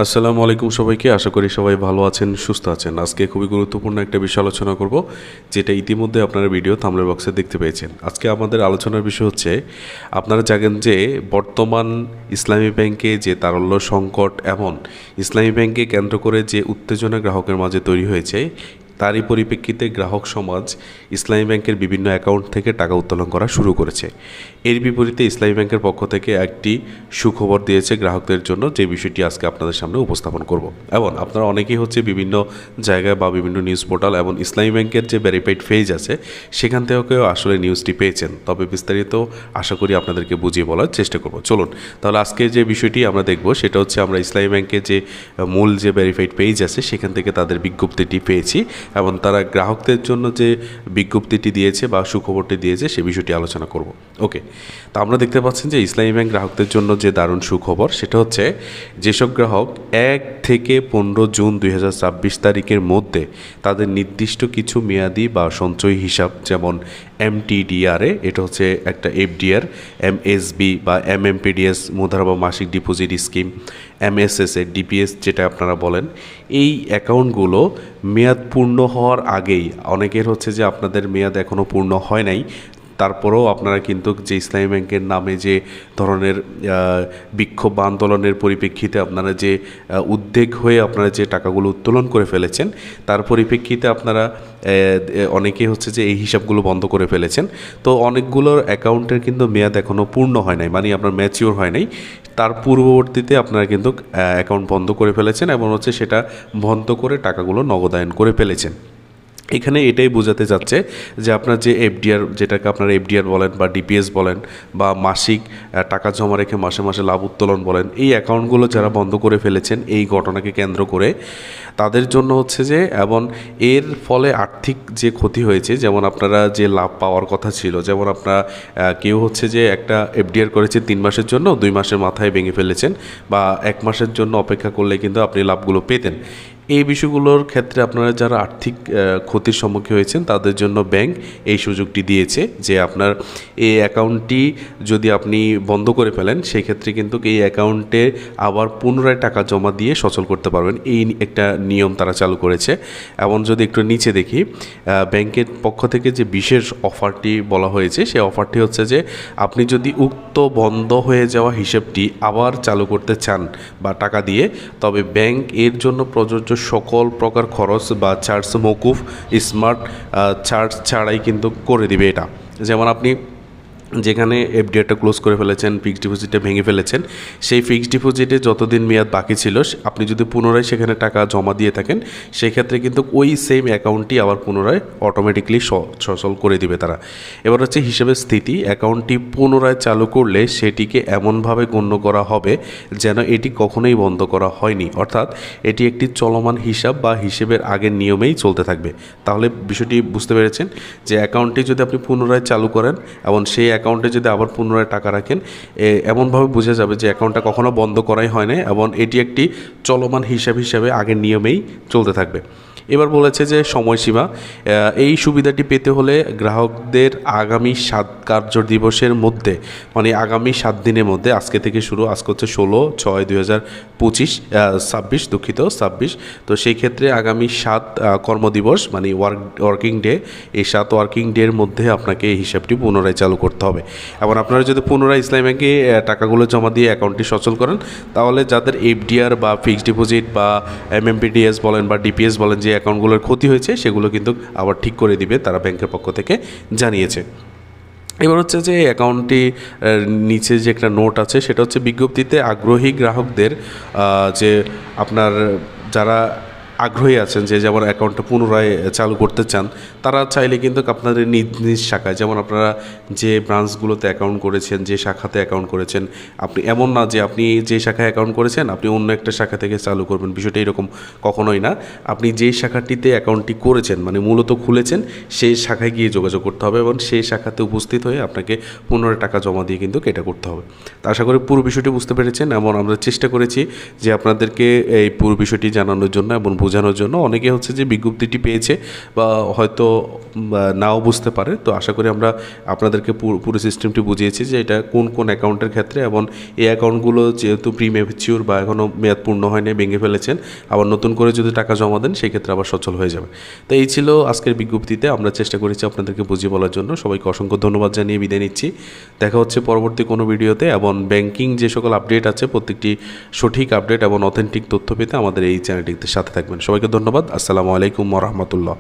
আসসালামু আলাইকুম সবাইকে। আশা করি সবাই ভালো আছেন, সুস্থ আছেন। আজকে খুবই গুরুত্বপূর্ণ একটা বিষয় আলোচনা করব, যেটা ইতিমধ্যে আপনারা ভিডিও থাম্বনেল বক্সে দেখতে পেয়েছেন। আজকে আমাদের আলোচনার বিষয় হচ্ছে, আপনারা জানেন যে বর্তমান ইসলামী ব্যাংকে যে তারল্য সংকট এবং ইসলামী ব্যাংকে কেন্দ্র করে যে উত্তেজনা গ্রাহকের মাঝে তৈরি হয়েছে, তারই পরিপ্রেক্ষিতে গ্রাহক সমাজ ইসলামী ব্যাংকের বিভিন্ন অ্যাকাউন্ট থেকে টাকা উত্তোলন করা শুরু করেছে। এর বিপরীতে ইসলামী ব্যাংকের পক্ষ থেকে একটি সুখবর দিয়েছে গ্রাহকদের জন্য, যে বিষয়টি আজকে আপনাদের সামনে উপস্থাপন করব। এবং আপনারা অনেকেই বিভিন্ন জায়গায় বা বিভিন্ন নিউজ পোর্টাল এবং ইসলামী ব্যাংকের যে ভেরিফাইড পেজ আছে সেখান থেকেও আসলে নিউজটি পেয়েছেন। তবে বিস্তারিত আশা করি আপনাদেরকে বুঝিয়ে বলার চেষ্টা করব। চলুন তাহলে আজকে যে বিষয়টি আমরা দেখব সেটা হচ্ছে, আমরা ইসলামী ব্যাংকের যে মূল যে ভেরিফাইড পেজ আছে সেখান থেকে তাদের বিজ্ঞপ্তিটি পেয়েছি এবং তারা গ্রাহকদের জন্য যে বিজ্ঞপ্তিটি দিয়েছে বা সুখবরটি দিয়েছে সে বিষয়টি আলোচনা করব। ওকে, তো আমরা দেখতে পাচ্ছেন যে ইসলামী ব্যাংক গ্রাহকদের জন্য যে দারুণ সুখবর সেটা হচ্ছে, যেসব গ্রাহক 1 থেকে 15 জুন 2026 তারিখের মধ্যে তাদের নির্দিষ্ট কিছু মেয়াদি বা সঞ্চয় হিসাব, যেমন MTDRA, এটা হচ্ছে একটা FDR, MSB বা MMPDS মুদ্রা বা মাসিক ডিপোজিট স্কিম, MSSA DPS যেটা আপনারা বলেন, এই অ্যাকাউন্টগুলো মেয়াদ পূর্ণ হওয়ার আগেই, অনেকের হচ্ছে যে আপনাদের মেয়াদ এখনও পূর্ণ হয় নাই, তারপরেও আপনারা কিন্তু যে ইসলামী ব্যাংকের নামে যে ধরনের বিক্ষোভ বা আন্দোলনের পরিপ্রেক্ষিতে আপনারা যে উদ্বেগ হয়ে আপনারা যে টাকাগুলো উত্তোলন করে ফেলেছেন, তার পরিপ্রেক্ষিতে আপনারা অনেকেই হচ্ছে যে এই হিসাবগুলো বন্ধ করে ফেলেছেন। তো অনেকগুলোর অ্যাকাউন্টের কিন্তু মেয়াদ এখনও পূর্ণ হয় নাই, মানে আপনার ম্যাচিওর হয় নাই, তার পূর্ববর্তীতে আপনারা কিন্তু অ্যাকাউন্ট বন্ধ করে ফেলেছেন এবং হচ্ছে সেটা বন্ধ করে টাকাগুলো নগদায়ন করে ফেলেছেন। এখানে এটাই বোঝাতে যাচ্ছে যে আপনার যে FDR, যেটাকে আপনারা FDR বলেন বা DPS বলেন বা মাসিক টাকা জমা রেখে মাসে মাসে লাভ উত্তোলন বলেন, এই অ্যাকাউন্টগুলো যারা বন্ধ করে ফেলেছেন এই ঘটনাকে কেন্দ্র করে, তাদের জন্য হচ্ছে যে, এবং এর ফলে আর্থিক যে ক্ষতি হয়েছে, যেমন আপনারা যে লাভ পাওয়ার কথা ছিল, যেমন আপনারা কেউ হচ্ছে যে একটা FDR করেছে 3 মাসের জন্য, 2 মাসের মাথায় ভেঙে ফেলেছেন, বা 1 মাসের জন্য অপেক্ষা করলে কিন্তু আপনি লাভগুলো পেতেন। এই বিষয়গুলোর ক্ষেত্রে আপনারা যারা আর্থিক ক্ষতির সম্মুখীন হয়েছেন তাদের জন্য ব্যাংক এই সুযোগটি দিয়েছে যে, আপনার এই অ্যাকাউন্টটি যদি আপনি বন্ধ করে ফেলেন, সেই ক্ষেত্রে কিন্তু এই অ্যাকাউন্টে আবার পুনরায় টাকা জমা দিয়ে সচল করতে পারবেন। এই একটা নিয়ম তারা চালু করেছে। এবং যদি একটু নিচে দেখি, ব্যাংকের পক্ষ থেকে যে বিশেষ অফারটি বলা হয়েছে, সেই অফারটি হচ্ছে যে, আপনি যদি উক্ত বন্ধ হয়ে যাওয়া হিসেবটি আবার চালু করতে চান বা টাকা দিয়ে, তবে ব্যাংক এর জন্য প্রযোজ্য সকল প্রকার খরচ বা চার্জ মওকুফ, স্মার্ট চার্জ ছাড়াই কিন্তু করে দিবে এটা। যেমন আপনি যেখানে FDRটা ক্লোজ করে ফেলেছেন, ফিক্সড ডিপোজিটটা ভেঙে ফেলেছেন, সেই ফিক্সড ডিপোজিটে যতদিন মেয়াদ বাকি ছিল আপনি যদি পুনরায় সেখানে টাকা জমা দিয়ে থাকেন, সেই ক্ষেত্রে কিন্তু ওই সেম অ্যাকাউন্টটি আবার পুনরায় অটোমেটিকলি সচল করে দিবে তারা। এবার হচ্ছে হিসেবের স্থিতি, অ্যাকাউন্টটি পুনরায় চালু করলে সেটিকে এমনভাবে গণ্য করা হবে যেন এটি কখনোই বন্ধ করা হয়নি, অর্থাৎ এটি একটি চলমান হিসাব বা হিসেবের আগের নিয়মেই চলতে থাকবে। তাহলে বিষয়টি বুঝতে পেরেছেন যে, অ্যাকাউন্টটি যদি আপনি পুনরায় চালু করেন এবং সেই অ্যাকাউন্টে যদি আবার পুনরায় টাকা রাখেন, এমনভাবে বোঝা যাবে যে অ্যাকাউন্টটা কখনো বন্ধ করাই হয় না এবং এটি একটি চলমান হিসাব হিসাবে আগের নিয়মেই চলতে থাকবে। এবার বলেছে যে সময়সীমা, এই সুবিধাটি পেতে হলে গ্রাহকদের আগামী 7 কার্য দিবসের মধ্যে, মানে আগামী 7 দিনের মধ্যে, আজকে থেকে শুরু, আজকে হচ্ছে 16/6/2026, তো সেই ক্ষেত্রে আগামী 7 কর্মদিবস মানে ওয়ার্কিং ডে, এই 7 ওয়ার্কিং ডের মধ্যে আপনাকে এই হিসাবটি পুনরায় চালু করতে হবে। এবং আপনারা যদি পুনরায় ইসলামী ব্যাংকে টাকাগুলো জমা দিয়ে অ্যাকাউন্টটি সচল করেন, তাহলে যাদের FDR বা ফিক্সড ডিপোজিট বা MMPDS বলেন বা DPS বলেন, যে অ্যাকাউন্টগুলোর ক্ষতি হয়েছে সেগুলো কিন্তু আবার ঠিক করে দিবে, তারা ব্যাংকের পক্ষ থেকে জানিয়েছে। এবার হচ্ছে যে অ্যাকাউন্টটি নিচে যে একটা নোট আছে, সেটা হচ্ছে বিজ্ঞপ্তিতে আগ্রহী গ্রাহকদের, যে আপনার যারা আগ্রহী আছেন যে যেমন অ্যাকাউন্টটা পুনরায় চালু করতে চান, তারা চাইলে কিন্তু আপনাদের নিজ নিজ শাখায়, যেমন আপনারা যে ব্রাঞ্চগুলোতে অ্যাকাউন্ট করেছেন, যে শাখাতে অ্যাকাউন্ট করেছেন, আপনি এমন না যে আপনি যে শাখায় অ্যাকাউন্ট করেছেন আপনি অন্য একটা শাখা থেকে চালু করবেন, বিষয়টা এরকম কখনোই না। আপনি যেই শাখাটিতে অ্যাকাউন্টটি করেছেন, মানে মূলত খুলেছেন, সেই শাখায় গিয়ে যোগাযোগ করতে হবে এবং সেই শাখাতে উপস্থিত হয়ে আপনাকে পুনরায় টাকা জমা দিয়ে কিন্তু এটা করতে হবে। তা আশা করি পুরো বিষয়টি বুঝতে পেরেছেন এবং আমরা চেষ্টা করেছি যে আপনাদেরকে এই পুরো বিষয়টি জানানোর জন্য এবং বোঝানোর জন্য। অনেকে হচ্ছে যে বিজ্ঞপ্তিটি পেয়েছে বা হয়তো নাও বুঝতে পারে। তো আশা করি আমরা আপনাদেরকে পুরো সিস্টেমটি বুঝিয়েছি যে এটা কোন কোন অ্যাকাউন্টের ক্ষেত্রে, এবং এই অ্যাকাউন্টগুলো যেহেতু প্রিমেচিউর বা এখনও মেয়াদ পূর্ণ হয়নি, ভেঙে ফেলেছেন, আবার নতুন করে যদি টাকা জমা দেন সেই ক্ষেত্রে আবার সচল হয়ে যাবে। তো এই ছিল আজকের বিজ্ঞপ্তিতে, আমরা চেষ্টা করেছি আপনাদেরকে বুঝিয়ে বলার জন্য। সবাইকে অসংখ্য ধন্যবাদ জানিয়ে বিদায় নিচ্ছি। দেখা হচ্ছে পরবর্তী কোনো ভিডিওতে, এবং ব্যাংকিং যে সকল আপডেট আছে প্রত্যেকটি সঠিক আপডেট এবং অথেন্টিক তথ্য পেতে আমাদের এই চ্যানেলটিতে সাথে থাকবেন। সবাইকে ধন্যবাদ। আসসালামু আলাইকুম ওয়া রাহমাতুল্লাহ।